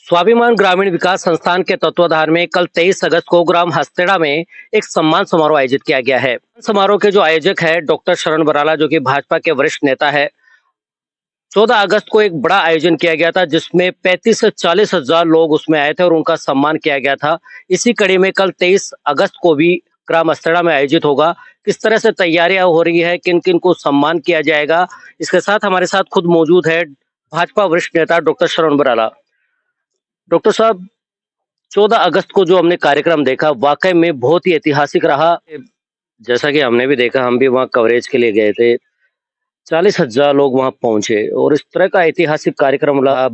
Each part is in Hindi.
स्वाभिमान ग्रामीण विकास संस्थान के तत्वाधान में कल 23 अगस्त को ग्राम हस्तेड़ा में एक सम्मान समारोह आयोजित किया गया है। समारोह के जो आयोजक है डॉक्टर शरण बराला, जो कि भाजपा के वरिष्ठ नेता है। 14 अगस्त को एक बड़ा आयोजन किया गया था जिसमें 35 से 40 हजार लोग उसमें आए थे और उनका सम्मान किया गया था। इसी कड़ी में कल 23 अगस्त को भी ग्राम हस्तेड़ा में आयोजित होगा। किस तरह से तैयारियां हो रही है, किन किन को सम्मान किया जाएगा, इसके साथ हमारे साथ खुद मौजूद है भाजपा वरिष्ठ नेता डॉक्टर शरण बराला। डॉक्टर साहब, 14 अगस्त को जो हमने कार्यक्रम देखा वाकई में बहुत ही ऐतिहासिक रहा। जैसा कि हमने भी देखा, हम भी वहाँ कवरेज के लिए गए थे। 40,000 लोग वहाँ पहुंचे और इस तरह का ऐतिहासिक कार्यक्रम रहा,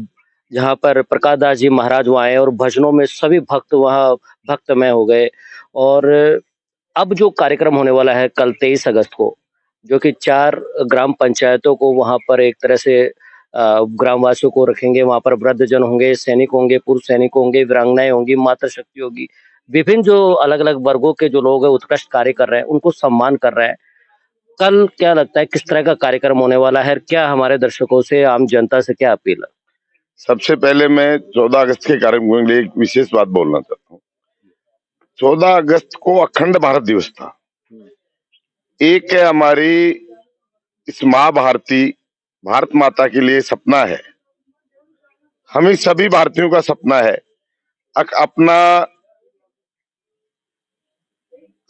जहाँ पर प्रकाश दास जी महाराज वहाँ आए और भजनों में सभी भक्त वहाँ भक्तमय हो गए। और अब जो कार्यक्रम होने वाला है कल 23 अगस्त को, जो कि 4 ग्राम पंचायतों को वहाँ पर एक तरह से ग्रामवासियों को रखेंगे। वहाँ पर वृद्धजन होंगे, सैनिक होंगे, पूर्व सैनिक होंगे, वीरांगनाएं होंगी, मातृशक्ति होगी। विभिन्न जो अलग-अलग वर्गों के जो लोग हैं उत्कृष्ट कार्य कर रहे हैं, उनको सम्मान कर रहे हैं। कल क्या लगता है किस तरह का कार्यक्रम होने वाला है? और क्या हमारे दर्शकों से, आम जनता से क्या अपील है? सबसे पहले मैं 14 अगस्त के कार्यक्रम के लिए एक विशेष बात बोलना चाहता हूँ। 14 अगस्त को अखंड भारत दिवस था। एक है हमारी इस माँ भारती भारत माता के लिए सपना है, हम ही सभी भारतीयों का सपना है अपना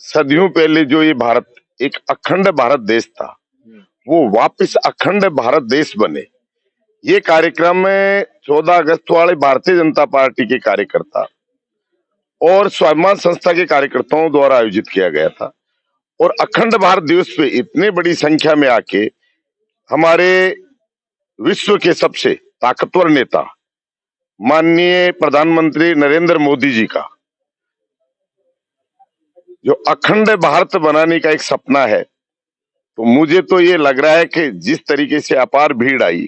सदियों पहले जो ये भारत एक अखंड भारत देश था, वो वापस अखंड भारत देश बने। ये कार्यक्रम में 14 अगस्त वाले भारतीय जनता पार्टी के कार्यकर्ता और स्वाभिमान संस्था के कार्यकर्ताओं द्वारा आयोजित किया गया था। और अखंड भारत दिवस पे इतनी बड़ी संख्या में आके हमारे विश्व के सबसे ताकतवर नेता माननीय प्रधानमंत्री नरेंद्र मोदी जी का जो अखंड भारत बनाने का एक सपना है, तो मुझे तो ये लग रहा है कि जिस तरीके से अपार भीड़ आई,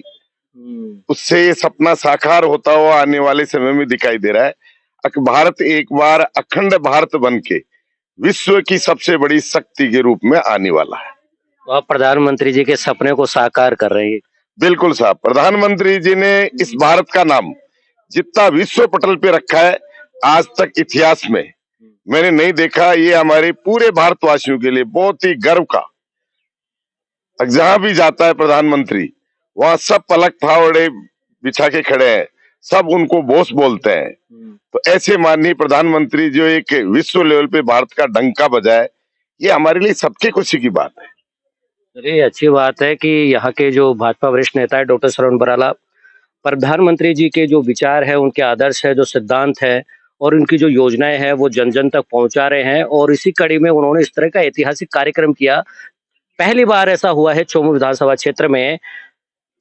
उससे ये सपना साकार होता हुआ आने वाले समय में दिखाई दे रहा है। भारत एक बार अखंड भारत बन के विश्व की सबसे बड़ी शक्ति के रूप में आने वाला है। तो आप प्रधानमंत्री जी के सपने को साकार कर रहे हैं। बिल्कुल साहब, प्रधानमंत्री जी ने इस भारत का नाम जितना विश्व पटल पे रखा है, आज तक इतिहास में मैंने नहीं देखा। ये हमारे पूरे भारतवासियों के लिए बहुत ही गर्व का, जहां भी जाता है प्रधानमंत्री, वहां सब पलक फावड़े बिछा के खड़े हैं, सब उनको बॉस बोलते हैं। तो ऐसे माननीय प्रधानमंत्री जो एक विश्व लेवल पे भारत का डंका बजाए, ये हमारे लिए सबके खुशी की बात है। अरे अच्छी बात है कि यहाँ के जो भाजपा वरिष्ठ नेता है डॉक्टर शरण बराला, प्रधानमंत्री जी के जो विचार है, उनके आदर्श है, जो सिद्धांत है और उनकी जो योजनाएं हैं वो जन जन तक पहुंचा रहे हैं। और इसी कड़ी में उन्होंने इस तरह का ऐतिहासिक कार्यक्रम किया। पहली बार ऐसा हुआ है चोमू विधानसभा क्षेत्र में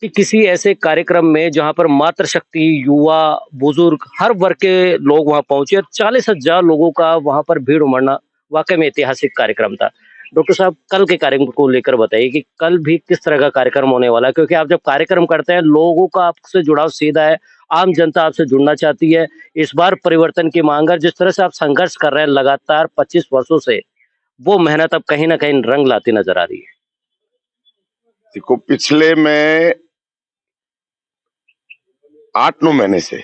कि किसी ऐसे कार्यक्रम में जहां पर मातृशक्ति, युवा, बुजुर्ग, हर वर्ग के लोग वहां पहुंचे और 40,000 लोगों का वहां पर भीड़ उमड़ना वाकई में ऐतिहासिक कार्यक्रम था। डॉक्टर साहब, कल के कार्यक्रम को लेकर बताइए कि कल भी किस तरह का कार्यक्रम होने वाला है? क्योंकि आप जब कार्यक्रम करते हैं, लोगों का आपसे जुड़ाव सीधा है, आम जनता आपसे जुड़ना चाहती है। इस बार परिवर्तन की मांग है। जिस तरह से आप संघर्ष कर रहे हैं लगातार 25 वर्षों से, वो मेहनत अब कहीं ना कहीं रंग लाती नजर आ रही है। देखो, पिछले में 8-9 महीने से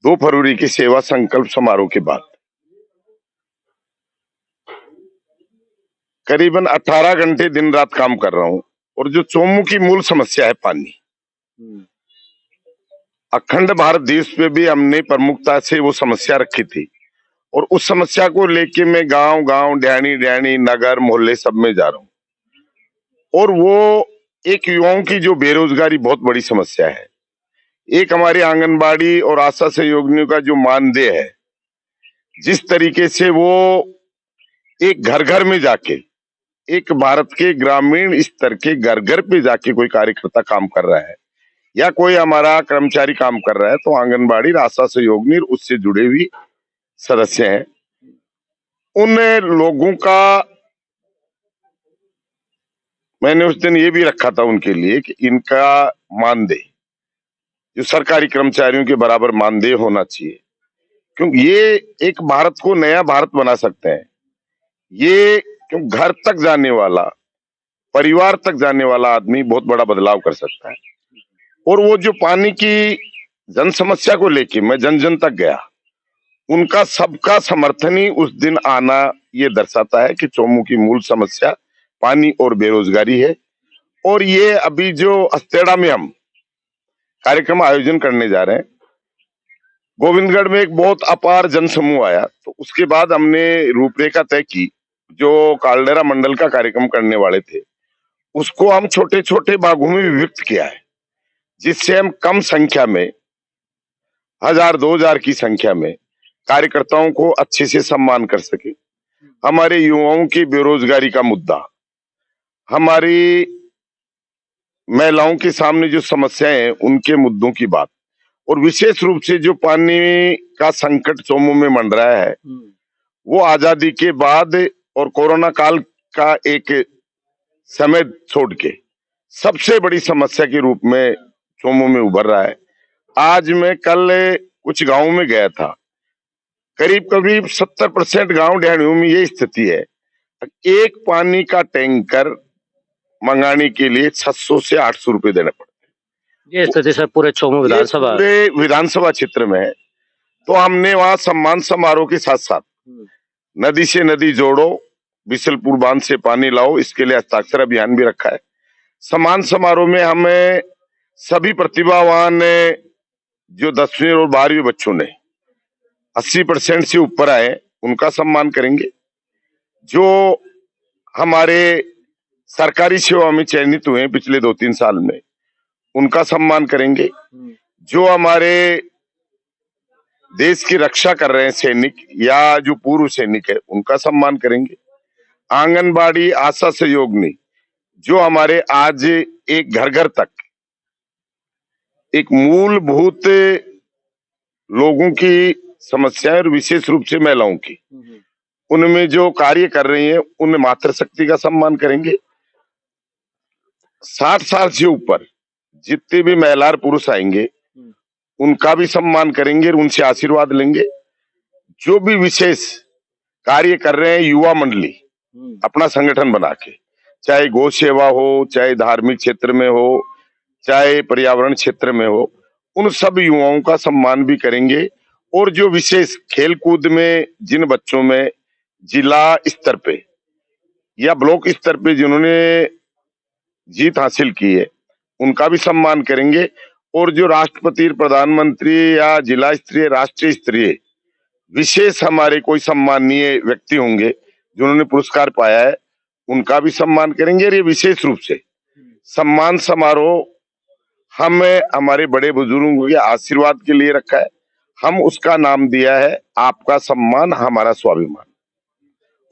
2 फरवरी की सेवा संकल्प समारोह के बाद करीबन 18 घंटे दिन रात काम कर रहा हूं। और जो चोमू की मूल समस्या है पानी, अखंड भारत दिवस पे भी हमने प्रमुखता से वो समस्या रखी थी। और उस समस्या को लेके मैं गांव गांव, ड्याणी ड्याणी, नगर मोहल्ले सब में जा रहा हूं। और वो एक युवाओं की जो बेरोजगारी बहुत बड़ी समस्या है, एक हमारी आंगनबाड़ी और आशा सहयोगिनियों का जो मानदेय है, जिस तरीके से वो एक घर घर में जाके, एक भारत के ग्रामीण स्तर के घर घर पे जाके कोई कार्यकर्ता काम कर रहा है या कोई हमारा कर्मचारी काम कर रहा है, तो आंगनबाड़ी, आशा सहयोगिनी, उससे जुड़े हुए सदस्य हैं, उन लोगों का मैंने उस दिन ये भी रखा था उनके लिए कि इनका मानदेय जो सरकारी कर्मचारियों के बराबर मानदेय होना चाहिए, क्योंकि ये एक भारत को नया भारत बना सकते हैं। ये क्यों घर तक जाने वाला, परिवार तक जाने वाला आदमी बहुत बड़ा बदलाव कर सकता है। और वो जो पानी की जन समस्या को लेके मैं जन जन तक गया, उनका सबका समर्थन ही उस दिन आना ये दर्शाता है कि चोमू की मूल समस्या पानी और बेरोजगारी है। और ये अभी जो हस्तेड़ा में हम कार्यक्रम आयोजन करने जा रहे हैं, गोविंदगढ़ में एक बहुत अपार जन समूह आया, तो उसके बाद हमने रूपरेखा तय की। जो कालडेरा मंडल का कार्यक्रम करने वाले थे, उसको हम छोटे छोटे भागों में विभक्त किया है, जिससे हम कम संख्या में 1000-2000 की संख्या में कार्यकर्ताओं को अच्छे से सम्मान कर सके। हमारे युवाओं की बेरोजगारी का मुद्दा, हमारी महिलाओं के सामने जो समस्याएं हैं उनके मुद्दों की बात, और विशेष रूप से जो पानी का संकट चोमू में मंडराया है, वो आजादी के बाद और कोरोना काल का एक समय छोड़ के सबसे बड़ी समस्या के रूप में चोमू में उभर रहा है। आज मैं कल कुछ गांव में गया था, करीब करीब 70% गांव डेहड़ियों में ये स्थिति है, एक पानी का टैंकर मंगाने के लिए 600 से 800 रुपए देने पड़ते ये स्थिति सर पूरे चोमू हैं। ये विधानसभा पूरे विधानसभा क्षेत्र में है। तो हमने वहां सम्मान समारोह के साथ साथ नदी से नदी जोड़ो, बिसलपुर बांध से पानी लाओ, इसके लिए हस्ताक्षर अभियान भी रखा है। सम्मान समारोह में हमें सभी प्रतिभावान जो 10वीं और 12वीं बच्चों ने 80% से ऊपर आए, उनका सम्मान करेंगे। जो हमारे सरकारी सेवा में चयनित हुए पिछले 2-3 साल में, उनका सम्मान करेंगे। जो हमारे देश की रक्षा कर रहे हैं सैनिक या जो पूर्व सैनिक है, उनका सम्मान करेंगे। आंगनबाड़ी आशा सहयोगिनी जो हमारे आज एक घर घर तक एक मूलभूत लोगों की समस्याएं और विशेष रूप से महिलाओं की, उनमें जो कार्य कर रही हैं, उन मातृशक्ति का सम्मान करेंगे। 60 साल से ऊपर जितने भी महिला और पुरुष आएंगे, उनका भी सम्मान करेंगे और उनसे आशीर्वाद लेंगे। जो भी विशेष कार्य कर रहे हैं युवा मंडली अपना संगठन बना के, चाहे गौ सेवा हो, चाहे धार्मिक क्षेत्र में हो, चाहे पर्यावरण क्षेत्र में हो, उन सब युवाओं का सम्मान भी करेंगे। और जो विशेष खेल कूद में जिन बच्चों में जिला स्तर पे या ब्लॉक स्तर पे जिन्होंने जीत हासिल की है, उनका भी सम्मान करेंगे। और जो राष्ट्रपति, प्रधानमंत्री या जिला स्तरीय, राष्ट्रीय स्तरीय विशेष हमारे कोई सम्माननीय व्यक्ति होंगे जिन्होंने पुरस्कार पाया है, उनका भी सम्मान करेंगे। और ये विशेष रूप से सम्मान समारोह हमें हमारे बड़े बुजुर्गों के आशीर्वाद के लिए रखा है। हम उसका नाम दिया है आपका सम्मान हमारा स्वाभिमान।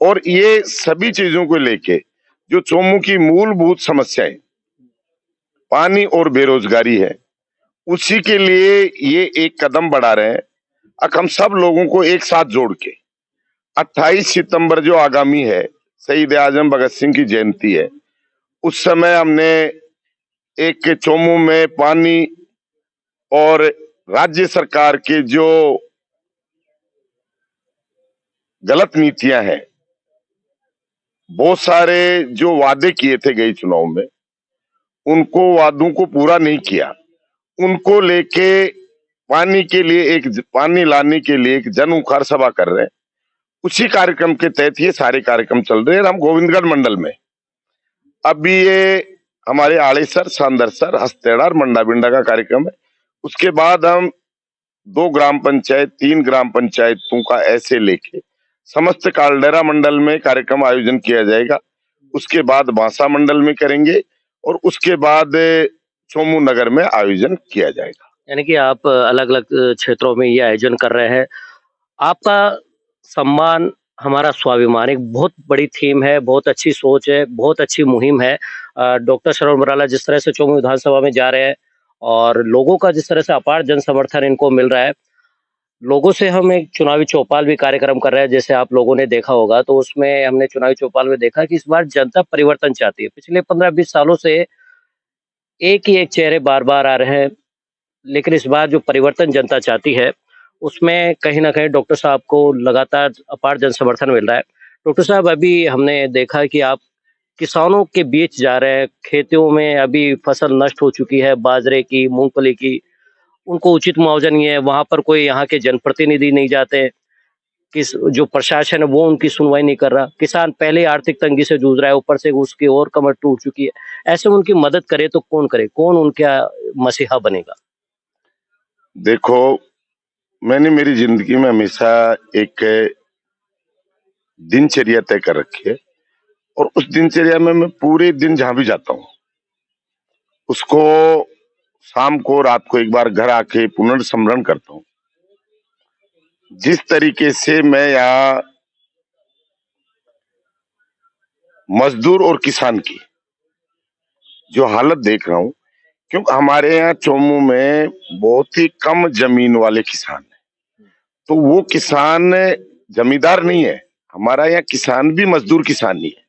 और ये सभी चीजों को लेके जो चोमू की मूलभूत समस्याएं पानी और बेरोजगारी है, उसी के लिए ये एक कदम बढ़ा रहे हैं। अब हम सब लोगों को एक साथ जोड़ के 28 सितंबर जो आगामी है, शहीद आजम भगत सिंह की जयंती है, उस समय हमने एक चोमू में पानी और राज्य सरकार के जो गलत नीतियां हैं, बहुत सारे जो वादे किए थे गए चुनाव में, उनको वादों को पूरा नहीं किया। उनको लेके पानी के लिए पानी लाने के लिए एक जन उखाड़ सभा कर रहे हैं। उसी कार्यक्रम के तहत ये सारे कार्यक्रम चल रहे हैं। हम गोविंदगढ़ मंडल में अभी ये हमारे आड़ेसर, सांदरसर, हस्तेड़ा और मंडाबिंडा का कार्यक्रम है। उसके बाद हम 2 ग्राम पंचायत, 3 ग्राम पंचायतों का ऐसे लेके समस्त कालडेरा मंडल में कार्यक्रम आयोजन किया जाएगा। उसके बाद बांसा मंडल में करेंगे और उसके बाद चोमू नगर में आयोजन किया जाएगा। यानी कि आप अलग अलग क्षेत्रों में ये आयोजन कर रहे हैं। आपका सम्मान हमारा स्वाभिमान एक बहुत बड़ी थीम है, बहुत अच्छी सोच है, बहुत अच्छी मुहिम है। डॉक्टर शरण बराला जिस तरह से चोमू विधानसभा में जा रहे हैं और लोगों का जिस तरह से अपार जन समर्थन इनको मिल रहा है, लोगों से हम एक चुनावी चौपाल भी कार्यक्रम कर रहे हैं। जैसे आप लोगों ने देखा होगा, तो उसमें हमने चुनावी चौपाल में देखा कि इस बार जनता परिवर्तन चाहती है। पिछले 15-20 सालों से एक ही एक चेहरे बार बार आ रहे हैं, लेकिन इस बार जो परिवर्तन जनता चाहती है, उसमें कहीं ना कहीं डॉक्टर साहब को लगातार अपार जन समर्थन मिल रहा है। डॉक्टर साहब, अभी हमने देखा कि आप किसानों के बीच जा रहे हैं, खेतों में अभी फसल नष्ट हो चुकी है, बाजरे की, मूंगफली की, उनको उचित मुआवजा नहीं है, वहाँ पर कोई यहाँ के जनप्रतिनिधि नहीं जाते, किस जो प्रशासन है वो उनकी सुनवाई नहीं कर रहा। किसान पहले ही आर्थिक तंगी से जूझ रहा है, ऊपर से उसकी और कमर टूट चुकी है। ऐसे में उनकी मदद करे तो कौन करे? कौन उनका मसीहा बनेगा? देखो, मैंने मेरी जिंदगी में हमेशा एक दिनचर्या तय कर रखी है और उस दिनचर्या में मैं पूरे दिन जहां भी जाता हूँ उसको शाम को रात को एक बार घर आके पुनर्स्मरण करता हूँ। जिस तरीके से मैं यहाँ मजदूर और किसान की जो हालत देख रहा हूँ, क्योंकि हमारे यहाँ चोमू में बहुत ही कम जमीन वाले किसान हैं, तो वो किसान जमींदार नहीं है। हमारा यहाँ किसान भी मजदूर किसान नहीं है।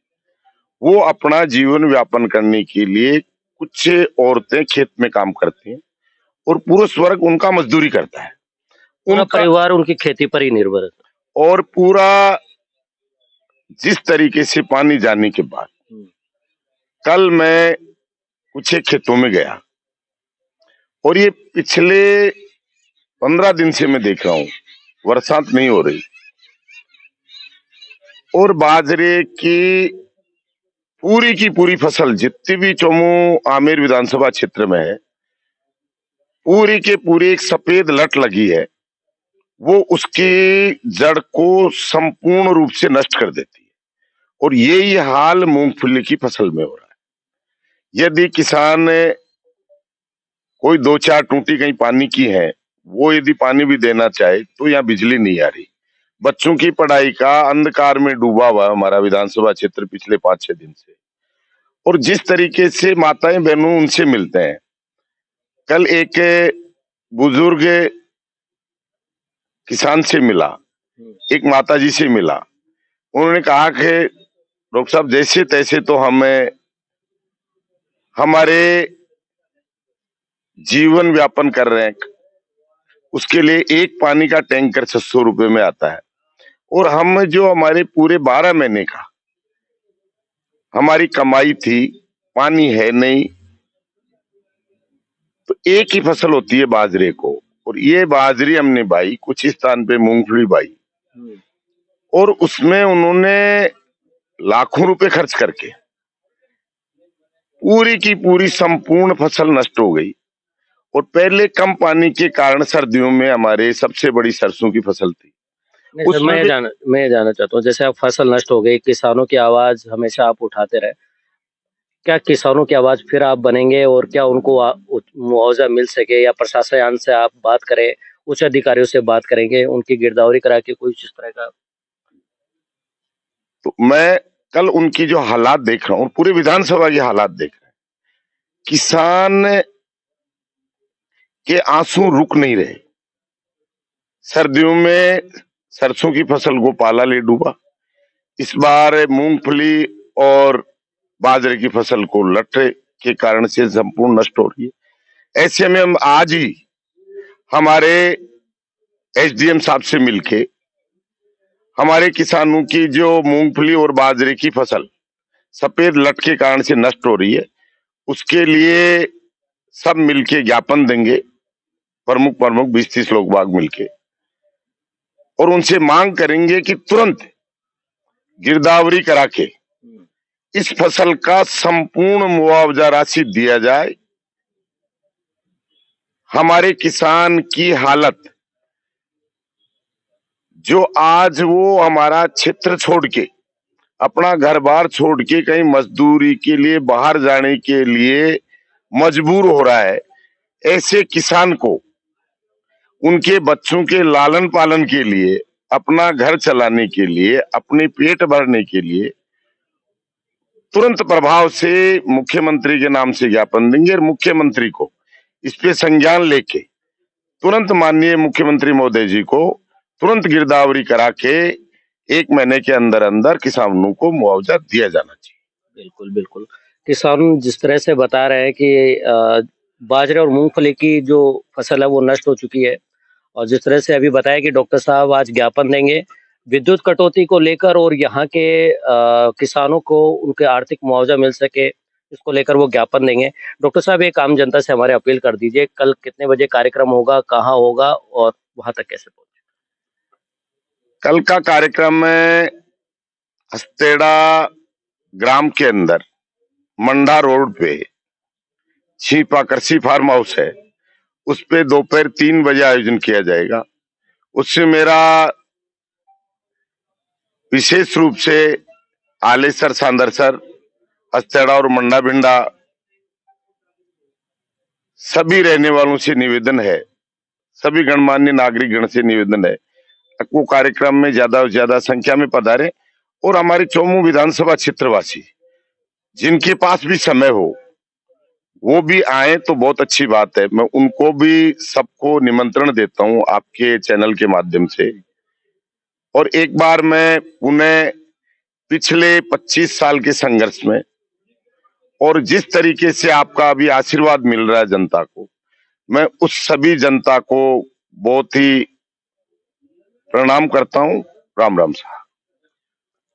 वो अपना जीवन व्यापन करने के लिए कुछ औरतें खेत में काम करती हैं और पुरुष वर्ग उनका मजदूरी करता है। पूरा उनका परिवार उनकी खेती पर ही निर्भर है। और पूरा जिस तरीके से पानी जाने के बाद कल मैं कुछ एक खेतों में गया और ये पिछले 15 दिन से मैं देख रहा हूँ बरसात नहीं हो रही और बाजरे की पूरी फसल जितनी भी चोमू आमेर विधानसभा क्षेत्र में है, पूरी के पूरी एक सफेद लट लगी है। वो उसकी जड़ को संपूर्ण रूप से नष्ट कर देती है और यही हाल मूंगफली की फसल में हो रहा है। यदि किसान कोई 2-4 टूटी कहीं पानी की है, वो यदि पानी भी देना चाहे तो यहाँ बिजली नहीं आ रही। बच्चों की पढ़ाई का अंधकार में डूबा हुआ हमारा विधानसभा क्षेत्र पिछले 5-6 दिन से। और जिस तरीके से माताएं बहनों उनसे मिलते हैं, कल एक बुजुर्ग किसान से मिला, एक माताजी से मिला। उन्होंने कहा कि डॉक्टर साहब जैसे तैसे तो हमें हमारे जीवन व्यापन कर रहे हैं, उसके लिए एक पानी का टैंकर 600 रुपए में आता है और हम जो हमारे पूरे 12 महीने का हमारी कमाई थी, पानी है नहीं, तो एक ही फसल होती है बाजरे को और ये बाजरी हमने बाई, कुछ स्थान पे मूंगफली बाई और उसमें उन्होंने लाखों रुपए खर्च करके पूरी की पूरी संपूर्ण फसल नष्ट हो गई। और पहले कम पानी के कारण सर्दियों में हमारे सबसे बड़ी सरसों की फसल थी, नहीं सर, उसमें भी मैं ये जानना चाहता हूँ, जैसे अब फसल नष्ट हो गई, किसानों की आवाज हमेशा आप उठाते रहे, क्या किसानों की आवाज फिर आप बनेंगे और क्या उनको मुआवजा मिल सके या प्रशासन से आप बात करें, उच्च अधिकारियों से बात करेंगे, उनकी गिरदावरी करा के कोई इस तरह का? तो मैं कल उनकी जो हालात देख रहा हूँ, पूरे विधानसभा के हालात देख रहे हैं, किसान के आंसू रुक नहीं रहे। सर्दियों में सरसों की फसल को पाला ले डूबा, इस बार मूंगफली और बाजरे की फसल को लटे के कारण से संपूर्ण नष्ट हो रही है। ऐसे में हम आज ही हमारे एसडीएम साहब से मिलके हमारे किसानों की जो मूंगफली और बाजरे की फसल सफेद लट के कारण से नष्ट हो रही है, उसके लिए सब मिलके ज्ञापन देंगे, प्रमुख 20-30 लोग बाग मिलके, और उनसे मांग करेंगे कि तुरंत गिरदावरी करा के इस फसल का संपूर्ण मुआवजा राशि दिया जाए। हमारे किसान की हालत जो आज वो हमारा क्षेत्र छोड़ के अपना घर बार छोड़ के कहीं मजदूरी के लिए बाहर जाने के लिए मजबूर हो रहा है, ऐसे किसान को उनके बच्चों के लालन पालन के लिए, अपना घर चलाने के लिए, अपने पेट भरने के लिए तुरंत प्रभाव से मुख्यमंत्री के नाम से ज्ञापन देंगे और मुख्यमंत्री को इस पे संज्ञान लेके तुरंत माननीय मुख्यमंत्री महोदय जी को तुरंत गिरदावरी करा के 1 महीने के अंदर अंदर किसानों को मुआवजा दिया जाना चाहिए। बिल्कुल, बिल्कुल। किसान जिस तरह से बता रहे हैं कि बाजरे और मूँगफली की जो फसल है वो नष्ट हो चुकी है और जिस तरह से अभी बताया कि डॉक्टर साहब आज ज्ञापन देंगे, विद्युत कटौती को लेकर और यहाँ के किसानों को उनके आर्थिक मुआवजा मिल सके, इसको लेकर वो ज्ञापन देंगे। डॉक्टर साहब, एक आम जनता से हमारे अपील कर दीजिए, कल कितने बजे कार्यक्रम होगा, कहाँ होगा और वहां तक कैसे पहुंचे? कल का कार्यक्रम है हस्तेड़ा ग्राम के अंदर मंडा रोड पे छिपा कृषि फार्म हाउस है, उस पे दोपहर 3 बजे आयोजन किया जाएगा। उससे मेरा विशेष रूप से आलेसर, सांदरसर, हस्तेड़ा और मंडा भिंडा सभी रहने वालों से निवेदन है, सभी गणमान्य नागरिक गण से निवेदन है, वो कार्यक्रम में ज्यादा से ज्यादा संख्या में पधारे और हमारे चौमू विधानसभा क्षेत्रवासी जिनके पास भी समय हो वो भी आए तो बहुत अच्छी बात है। मैं उनको भी सबको निमंत्रण देता हूं आपके चैनल के माध्यम से। और एक बार मैं पुनः पिछले 25 साल के संघर्ष में और जिस तरीके से आपका अभी आशीर्वाद मिल रहा है जनता को, मैं उस सभी जनता को बहुत ही प्रणाम करता हूं। राम राम साहब।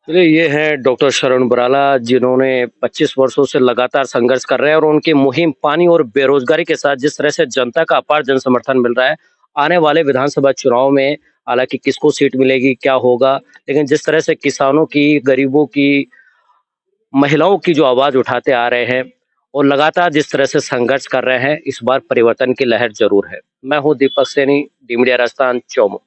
चलिए, ये हैं डॉक्टर शरण बराला, जिन्होंने 25 वर्षों से लगातार संघर्ष कर रहे हैं और उनकी मुहिम पानी और बेरोजगारी के साथ जिस तरह से जनता का अपार जन समर्थन मिल रहा है, आने वाले विधानसभा चुनाव में हालांकि किसको सीट मिलेगी, क्या होगा, लेकिन जिस तरह से किसानों की, गरीबों की, महिलाओं की जो आवाज उठाते आ रहे हैं और लगातार जिस तरह से संघर्ष कर रहे हैं, इस बार परिवर्तन की लहर जरूर है। मैं हूं दीपक सैनी, डी मीडिया राजस्थान, चौमू।